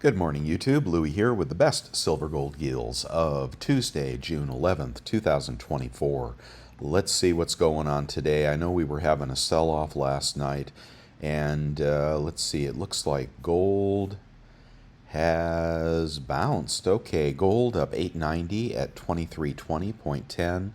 Good morning, YouTube. Louie here with the best silver gold yields of Tuesday, June 11th, 2024. Let's see what's going on today. I know we were having a sell-off last night, and let's see, it looks like gold has bounced. Okay, gold up 890 at 2320.10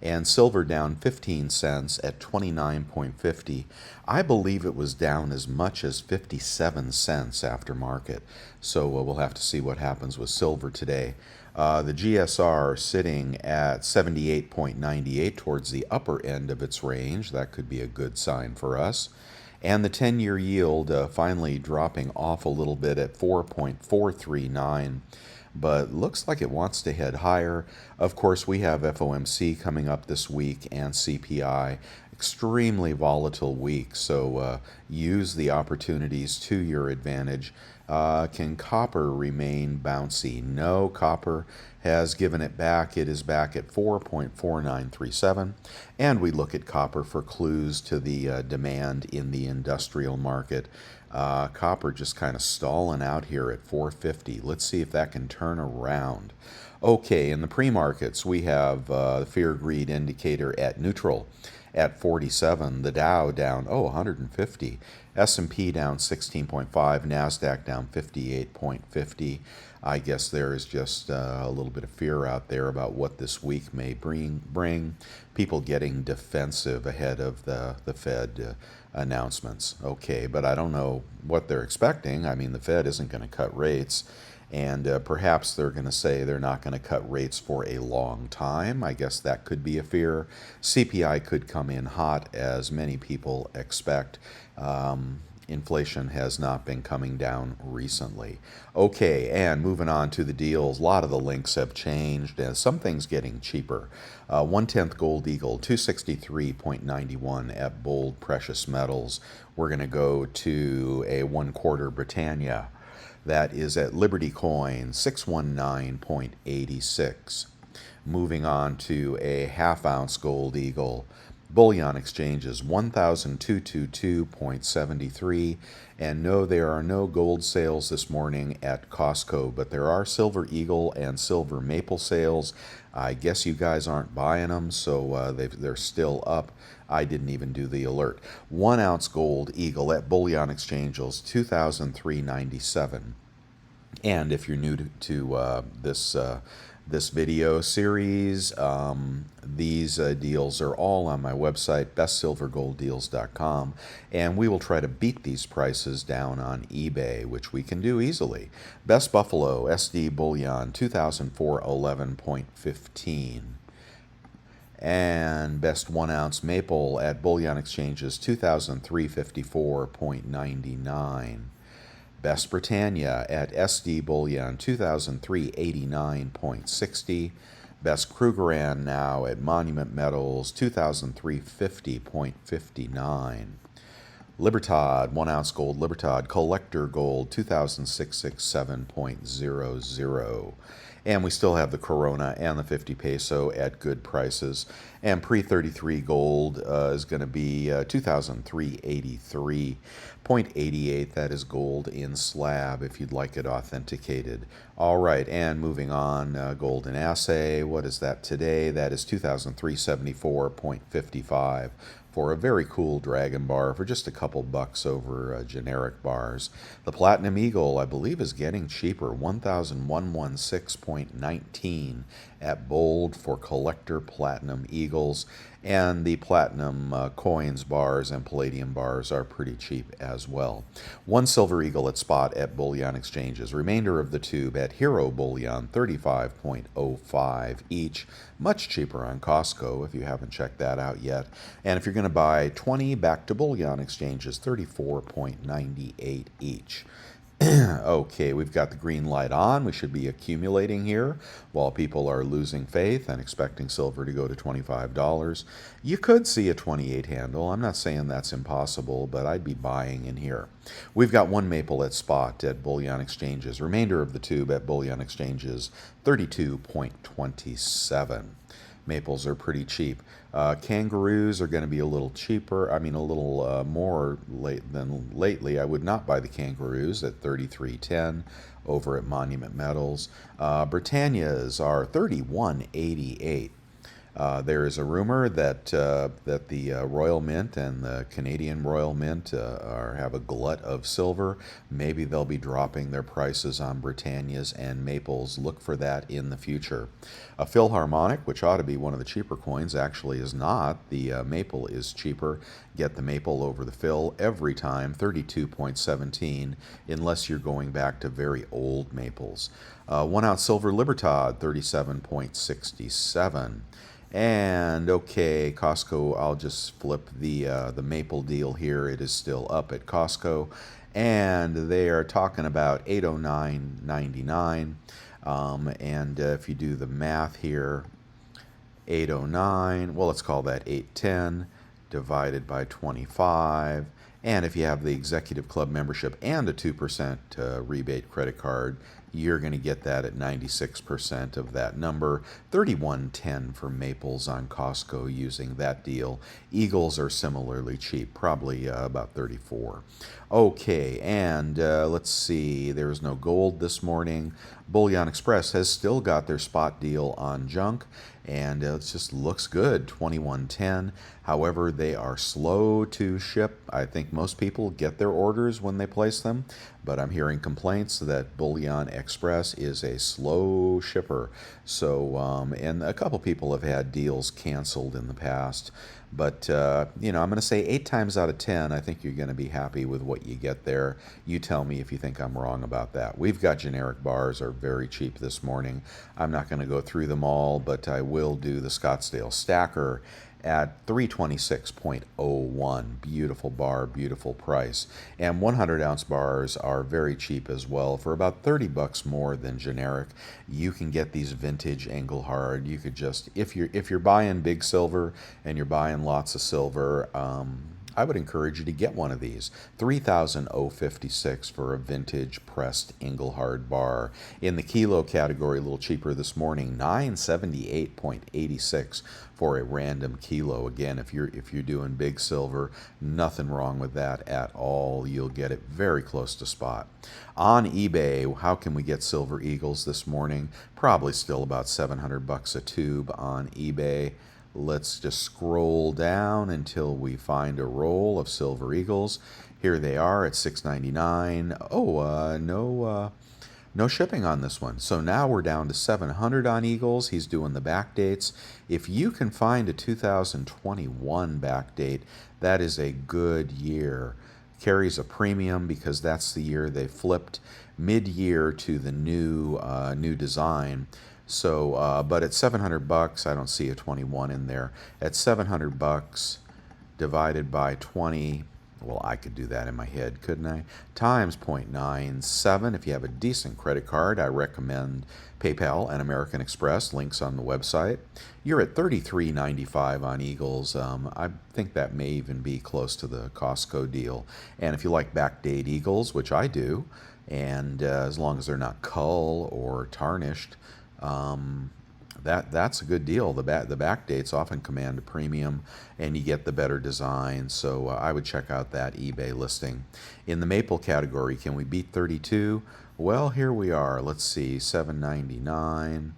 and silver down 15 cents at 29.50. I believe it was down as much as 57 cents after market. So we'll have to see what happens with silver today. The GSR sitting at 78.98 towards the upper end of its range. That could be a good sign for us. And the 10-year yield finally dropping off a little bit at 4.439, but looks like it wants to head higher. Of course, we have FOMC coming up this week and CPI. Extremely volatile week, so use the opportunities to your advantage. Can copper remain bouncy? No, copper has given it back. It is back at 4.4937. And we look at copper for clues to the demand in the industrial market. Copper just kind of stalling out here at 450. Let's see if that can turn around. Okay, in the pre-markets, we have the fear greed indicator at neutral at 47. The Dow down, 150. S&P down 16.5. NASDAQ down 58.50. I guess there is just a little bit of fear out there about what this week may bring. People getting defensive ahead of the Fed announcements. Okay, but I don't know what they're expecting. I mean, the Fed isn't going to cut rates. And perhaps they're going to say they're not going to cut rates for a long time. I guess that could be a fear. CPI could come in hot, as many people expect. Inflation has not been coming down recently. Okay, and moving on to the deals. A lot of the links have changed, and some things getting cheaper. 1/10 Gold Eagle, 263.91 at Bold Precious Metals. We're going to go to a 1/4 Britannia. That is at Liberty Coin, 619.86. Moving on to a 1/2 ounce Gold Eagle. Bullion exchanges, 1,222.73. And no, there are no gold sales this morning at Costco, but there are Silver Eagle and Silver Maple sales. I guess you guys aren't buying them, so they're still up. I didn't even do the alert. 1 ounce Gold Eagle at Bullion exchanges, 2,397. And if you're new to this video series, these deals are all on my website, bestsilvergolddeals.com, and we will try to beat these prices down on eBay, which we can do easily. Best Buffalo SD Bullion, 2004-11.15. And best 1 ounce Maple at Bullion exchanges, 2,354.99. Best Britannia at SD Bullion, 2003-89.60. Best Krugerrand now at Monument Metals, 2003-50.59. Libertad, 1 ounce gold Libertad, Collector Gold, 2006-67.00. And we still have the Corona and the 50 peso at good prices. And pre-33 gold is going to be 2003-83.88. That is gold in slab if you'd like it authenticated. All right, and moving on, gold in assay. What is that today? That is 2003-74.55 for a very cool Dragon bar for just a couple bucks over generic bars. The Platinum Eagle, I believe, is getting cheaper, 1,116.19 at Bold for collector Platinum Eagles. And the Platinum coins bars and Palladium bars are pretty cheap as well. 1 Silver Eagle at spot at Bullion exchanges. Remainder of the tube at Hero Bullion, 35.05 each. Much cheaper on Costco if you haven't checked that out yet. And if you're going to buy 20 back to Bullion exchanges, 34.98 each. Okay, we've got the green light on. We should be accumulating here while people are losing faith and expecting silver to go to $25. You could see a 28 handle. I'm not saying that's impossible, but I'd be buying in here. We've got 1 Maple at spot at Bullion exchanges. Remainder of the tube at Bullion exchanges, 32.27. Maples are pretty cheap. Kangaroos are going to be a little cheaper. I mean, a little more late than lately. I would not buy the kangaroos at 33.10 over at Monument Metals. Britannias are 31.88. There is a rumor that the Royal Mint and the Canadian Royal Mint have a glut of silver. Maybe they'll be dropping their prices on Britannias and Maples. Look for that in the future. A Philharmonic, which ought to be one of the cheaper coins, actually is not. The Maple is cheaper. Get the Maple over the Phil every time, 32.17, unless you're going back to very old Maples. 1 ounce silver Libertad, 37.67. And okay, Costco, I'll just flip the Maple deal here. It is still up at Costco, and they are talking about 809.99. And if you do the math here, 809, well, let's call that 810 divided by 25. And if you have the Executive Club membership and a 2% rebate credit card, you're going to get that at 96% of that number. 31.10 for Maples on Costco using that deal. Eagles are similarly cheap, probably about 34. Okay, and let's see, there's no gold this morning. Bullion Express has still got their spot deal on junk, and it just looks good, 21.10. However, they are slow to ship. I think most people get their orders when they place them, but I'm hearing complaints that Bullion Express is a slow shipper. So, and a couple people have had deals canceled in the past. But, I'm going to say 8 times out of 10, I think you're going to be happy with what you get there. You tell me if you think I'm wrong about that. We've got generic bars are very cheap this morning. I'm not going to go through them all, but I will do the Scottsdale Stacker at 326.01. Beautiful bar, beautiful price. And 100-ounce bars are very cheap as well. For about 30 bucks more than generic, you can get these vintage Engelhard. You could just, if you're buying big silver and you're buying lots of silver, I would encourage you to get one of these. $3,056 for a vintage pressed Engelhard bar. In the kilo category, a little cheaper this morning, $978.86 for a random kilo. Again, if you're doing big silver, nothing wrong with that at all. You'll get it very close to spot. On eBay, how can we get Silver Eagles this morning? Probably still about 700 bucks a tube on eBay. Let's just scroll down until we find a roll of Silver Eagles. Here they are at $6.99. Oh, no shipping on this one. So now we're down to 700 on Eagles. He's doing the back dates. If you can find a 2021 back date, that is a good year. Carries a premium because that's the year they flipped mid-year to the new design. So, but at 700 bucks, I don't see a 21 in there. At 700 bucks divided by 20, well, I could do that in my head, couldn't I? Times 0.97. If you have a decent credit card, I recommend PayPal and American Express. Links on the website. You're at $33.95 on Eagles. I think that may even be close to the Costco deal. And if you like backdate Eagles, which I do, and as long as they're not cull or tarnished, that's a good deal. The back dates often command a premium, and you get the better design. So I would check out that eBay listing. In the maple category, can we beat 32? Well, here we are. Let's see, $7.99,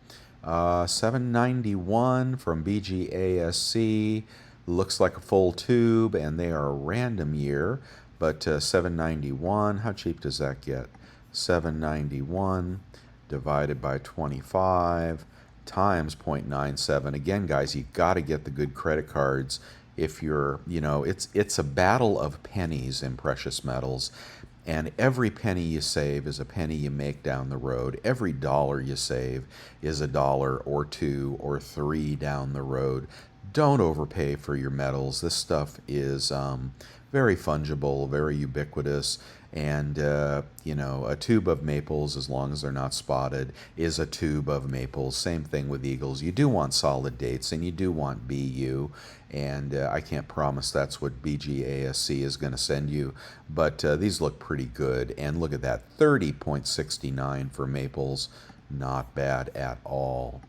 $7.91 from BGASC. Looks like a full tube, and they are a random year, but $7.91. How cheap does that get? $7.91 divided by 25 times 0.97. Again, guys, you got to get the good credit cards. If you're, it's a battle of pennies in precious metals, and every penny you save is a penny you make down the road. Every dollar you save is a dollar or two or three down the road. Don't overpay for your metals. This stuff is very fungible, very ubiquitous, and a tube of maples, as long as they're not spotted, is a tube of maples. Same thing with eagles. You do want solid dates, and you do want BU, and I can't promise that's what BGASC is going to send you, but these look pretty good. And look at that, 30.69 for maples. Not bad at all.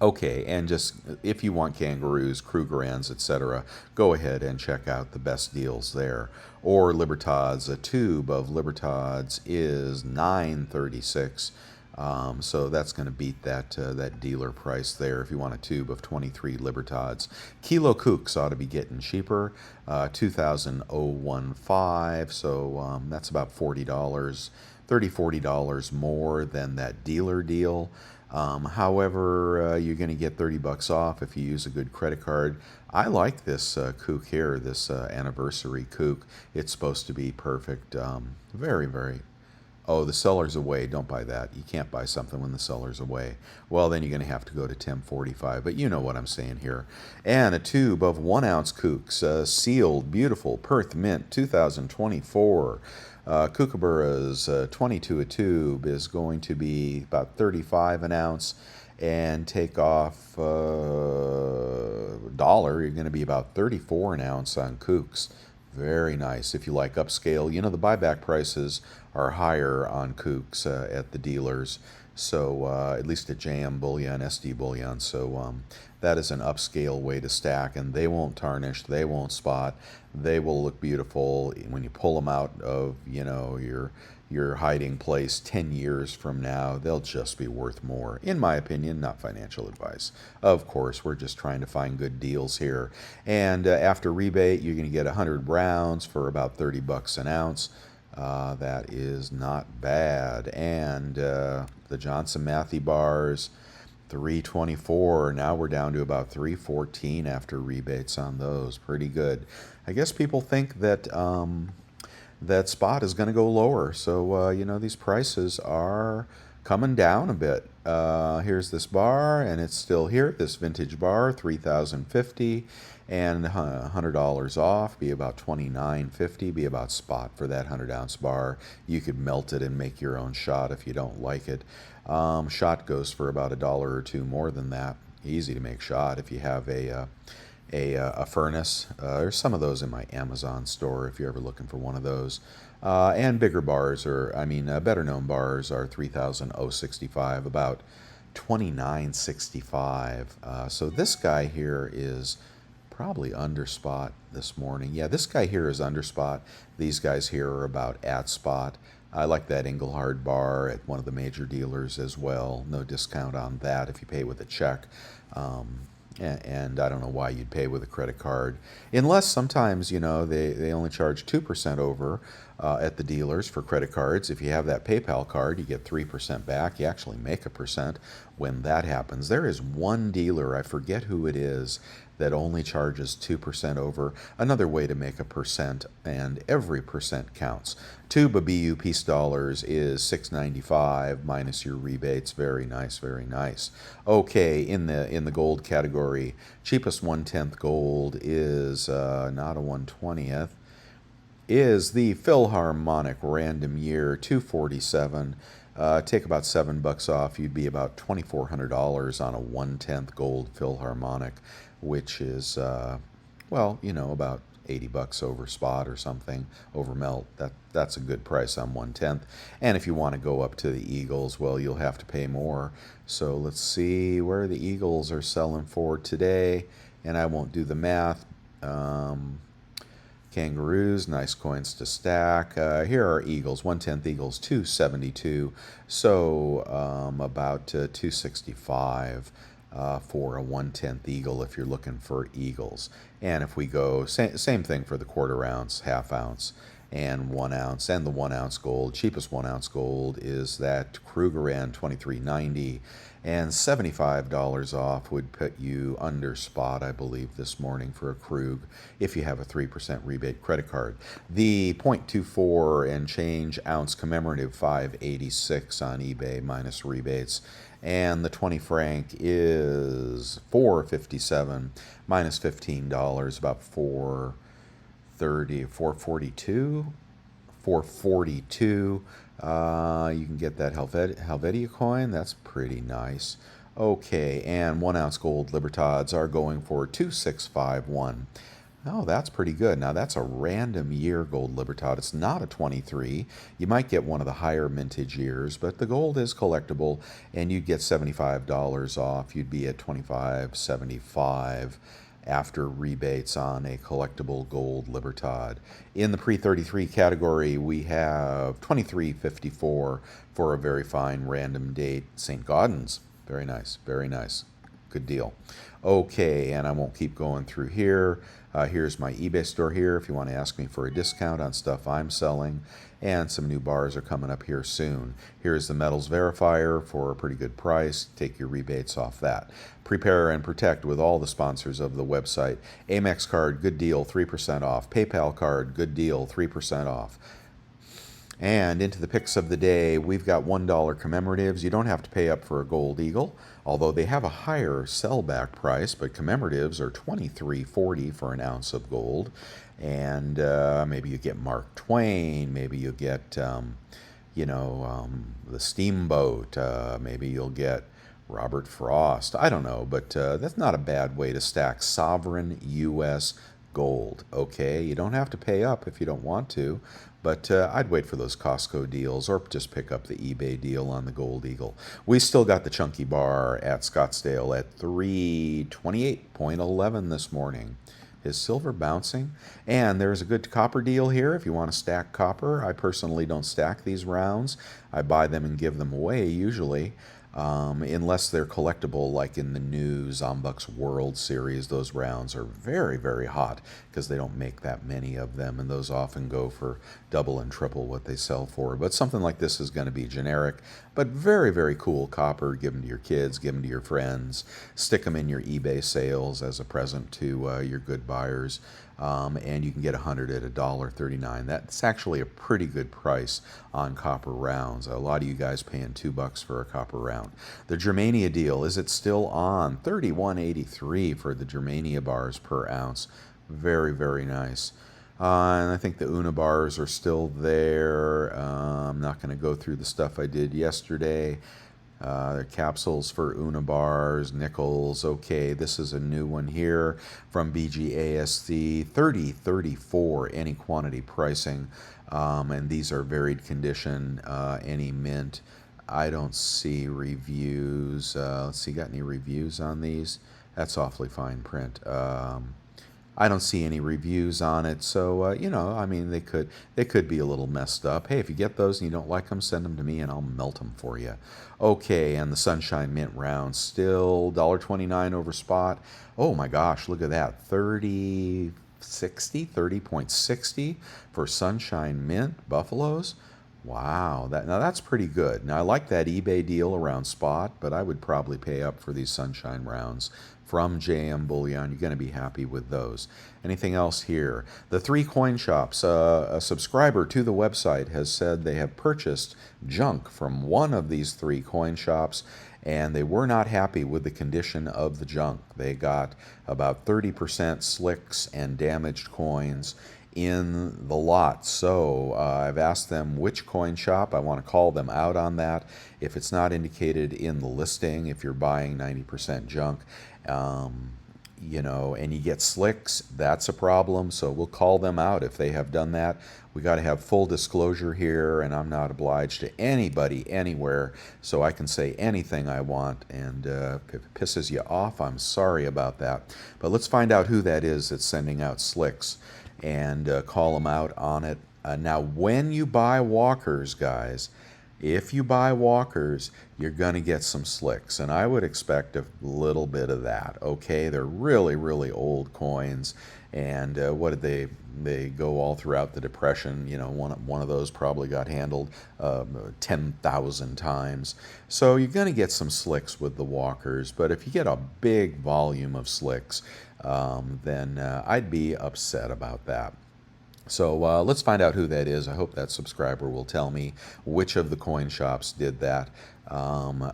Okay, and just if you want kangaroos, Krugerrands, etc., go ahead and check out the best deals there. Or Libertads, a tube of Libertads is 9.36. So that's going to beat that dealer price there if you want a tube of 23 Libertads. Kilo Kooks ought to be getting cheaper, 2,015, so that's about $40, $30, $40 more than that dealer deal. However, you're going to get 30 bucks off if you use a good credit card. I like this kook here, this anniversary kook. It's supposed to be perfect. Very, very. Oh, the seller's away. Don't buy that. You can't buy something when the seller's away. Well, then you're going to have to go to 1045, but you know what I'm saying here. And a tube of 1 ounce kooks, sealed, beautiful, Perth Mint, 2024. Kookaburras, 22 a tube, is going to be about 35 an ounce. And take off $1, you're going to be about 34 an ounce on kooks. Very nice. If you like upscale, you know the buyback prices are higher on kooks at the dealers. So at least at JM Bullion, SD Bullion. So that is an upscale way to stack, and they won't tarnish, they won't spot, they will look beautiful when you pull them out of your hiding place 10 years from now. They'll just be worth more, in my opinion. Not financial advice, of course. We're just trying to find good deals here. And after rebate, you're going to get 100 rounds for about 30 bucks an ounce. That is not bad. And the Johnson Matthey bars, 324. Now we're down to about 314 after rebates on those. Pretty good. I guess people think that that spot is going to go lower. So these prices are coming down a bit. Here's this bar, and it's still here. This vintage bar, 3,050, and $100 off, be about $29.50, be about spot for that 100-ounce bar. You could melt it and make your own shot if you don't like it. Shot goes for about $1 or $2 more than that. Easy to make shot if you have a furnace. There's some of those in my Amazon store if you're ever looking for one of those. And bigger bars, better known bars are 3,065, about $29.65. So this guy here is probably under spot this morning. Yeah, this guy here is under spot. These guys here are about at spot. I like that Engelhard bar at one of the major dealers as well. No discount on that if you pay with a check. And I don't know why you'd pay with a credit card, unless sometimes, they only charge 2% over at the dealers for credit cards. If you have that PayPal card, you get 3% back. You actually make 1% when that happens. There is one dealer, I forget who it is, that only charges 2% over. Another way to make 1%, and every percent counts. Tube of BU Peace Dollars is $6.95 minus your rebates. Very nice, very nice. Okay, in the gold category, cheapest 1/10 gold is not a 1/20th. Is the Philharmonic Random Year 247. Take about $7 off, you'd be about $2,400 on a 1/10 gold Philharmonic, which is about $80 over spot or something, over melt. That's a good price on 1/10. And if you want to go up to the Eagles, well, you'll have to pay more. So let's see where the Eagles are selling for today, and I won't do the math. Kangaroos, nice coins to stack. Here are Eagles, 1/10 Eagles, 272. So about 265 for a 1/10 Eagle if you're looking for Eagles. And if we go, same thing for the quarter ounce, half ounce, and 1 ounce, and the 1 ounce gold. Cheapest 1 ounce gold is that Krugerrand 2390, and $75 off would put you under spot, I believe, this morning for a Krug if you have a 3% rebate credit card. The .24 and change ounce commemorative 586 on eBay minus rebates, and the 20 franc is $457 minus $15, about $430, $442. You can get that Helvetia coin. That's pretty nice. Okay, and 1 ounce gold Libertads are going for $2,651 Oh, that's pretty good. Now, that's a random year gold Libertad. It's not a 23. You might get one of the higher mintage years, but the gold is collectible, and you'd get $75 off. You'd be at 25.75 after rebates on a collectible gold Libertad. In the pre-33 category, we have 23.54 for a very fine random date St. Gaudens. Very nice, very nice. Good deal. Okay, and I won't keep going through here. Here's my eBay store here if you want to ask me for a discount on stuff I'm selling. And some new bars are coming up here soon. Here's the Metals Verifier for a pretty good price. Take your rebates off that. Prepare and protect with all the sponsors of the website. Amex card, good deal, 3% off. PayPal card, good deal, 3% off. And into the picks of the day, we've got $1 commemoratives. You don't have to pay up for a Gold Eagle, although they have a higher sellback price, but commemoratives are $23.40 for an ounce of gold. And maybe you get Mark Twain, maybe you get, the Steamboat, maybe you'll get Robert Frost. I don't know, but that's not a bad way to stack sovereign U.S. gold. Okay, you don't have to pay up if you don't want to, but I'd wait for those Costco deals or just pick up the eBay deal on the Gold Eagle. We still got the chunky bar at Scottsdale at 328.11 this morning. Is silver bouncing? And there's a good copper deal here if you want to stack copper. I personally don't stack these rounds. I buy them and give them away usually. Unless they're collectible, like in the new Zombucks World Series. Those rounds are very, very hot because they don't make that many of them, and those often go for double and triple what they sell for. But something like this is going to be generic, but very, very cool copper. Give them to your kids, give them to your friends, stick them in your eBay sales as a present to your good buyers. And you can get 100 at $1.39. That's actually a pretty good price on copper rounds. A lot of you guys paying $2 for a copper round. The Germania deal, is it still on? $31.83 for the Germania bars per ounce. Very, very nice. And I think the Una bars are still there. I'm not going to go through the stuff I did yesterday. Capsules for Una bars, nickels. Okay, this is a new one here from BGASC, 3034 any quantity pricing, and these are varied condition, any mint. I don't see reviews. Let's see, got any reviews on these? That's awfully fine print. I don't see any reviews on it, so I mean, they could be a little messed up. Hey, if you get those and you don't like them, send them to me and I'll melt them for you. Okay, and the Sunshine Mint round still $1.29 over spot. Oh my gosh, look at that, 30.60 for Sunshine Mint Buffaloes. Wow, that's pretty good. Now I like that eBay deal around spot, but I would probably pay up for these Sunshine rounds from JM Bullion. You're going to be happy with those. Anything else here? The 3 coin shops. A subscriber to the website has said they have purchased junk from one of these 3 coin shops, and they were not happy with the condition of the junk. They got about 30% slicks and damaged coins in the lot. So I've asked them which coin shop. I want to call them out on that. If it's not indicated in the listing, if you're buying 90% junk, and you get slicks, that's a problem. So we'll call them out if they have done that. We got to have full disclosure here, and I'm not obliged to anybody anywhere, so I can say anything I want. And if it pisses you off, I'm sorry about that. But let's find out who that is that's sending out slicks and call them out on it. Now, when you buy walkers, guys, if you buy walkers, you're going to get some slicks, and I would expect a little bit of that. Okay, they're really, really old coins, and what did they go all throughout the Depression? One of those probably got handled 10,000 times. So you're going to get some slicks with the walkers, but if you get a big volume of slicks, then I'd be upset about that. So let's find out who that is. I hope that subscriber will tell me which of the coin shops did that. I'm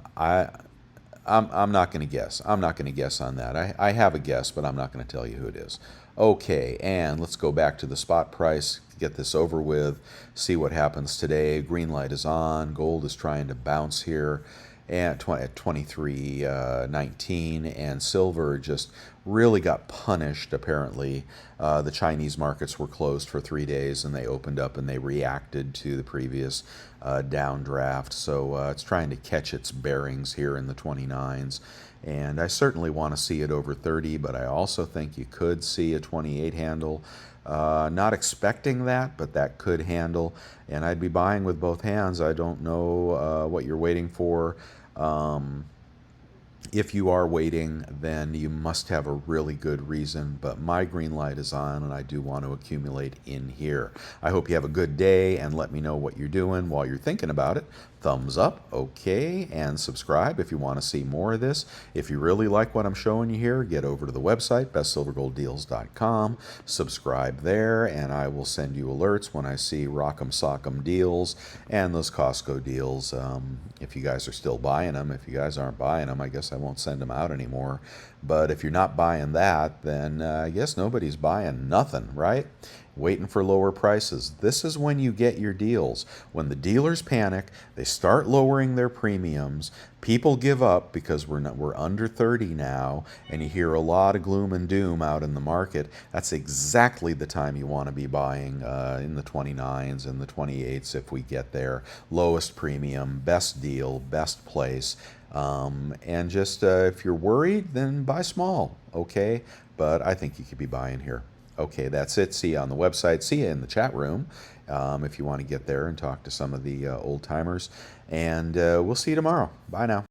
not going to guess. I'm not going to guess on that. I have a guess, but I'm not going to tell you who it is. Okay, and let's go back to the spot price, get this over with, see what happens today. Green light is on. Gold is trying to bounce here. and at 23.19, and silver just really got punished. Apparently, the Chinese markets were closed for 3 days, and they opened up and they reacted to the previous downdraft. So it's trying to catch its bearings here in the 29s. And I certainly want to see it over 30, but I also think you could see a 28 handle. Not expecting that, but that could handle. And I'd be buying with both hands. I don't know what you're waiting for. If you are waiting, then you must have a really good reason, but my green light is on and I do want to accumulate in here. I hope you have a good day, and let me know what you're doing while you're thinking about it. Thumbs up, okay, and subscribe if you want to see more of this. If you really like what I'm showing you here, get over to the website, bestsilvergolddeals.com, subscribe there, and I will send you alerts when I see Rock'em Sock'em deals and those Costco deals. If you guys are still buying them. If you guys aren't buying them, I guess I won't send them out anymore. But if you're not buying that, then I guess nobody's buying nothing, right? Waiting for lower prices. This is when you get your deals. When the dealers panic, they start lowering their premiums. People give up because we're under 30 now, and you hear a lot of gloom and doom out in the market. That's exactly the time you want to be buying in the 29s and the 28s if we get there. Lowest premium, best deal, best place. And just if you're worried, then buy small, okay? But I think you could be buying here. Okay, that's it. See you on the website. See you in the chat room if you want to get there and talk to some of the old timers. And we'll see you tomorrow. Bye now.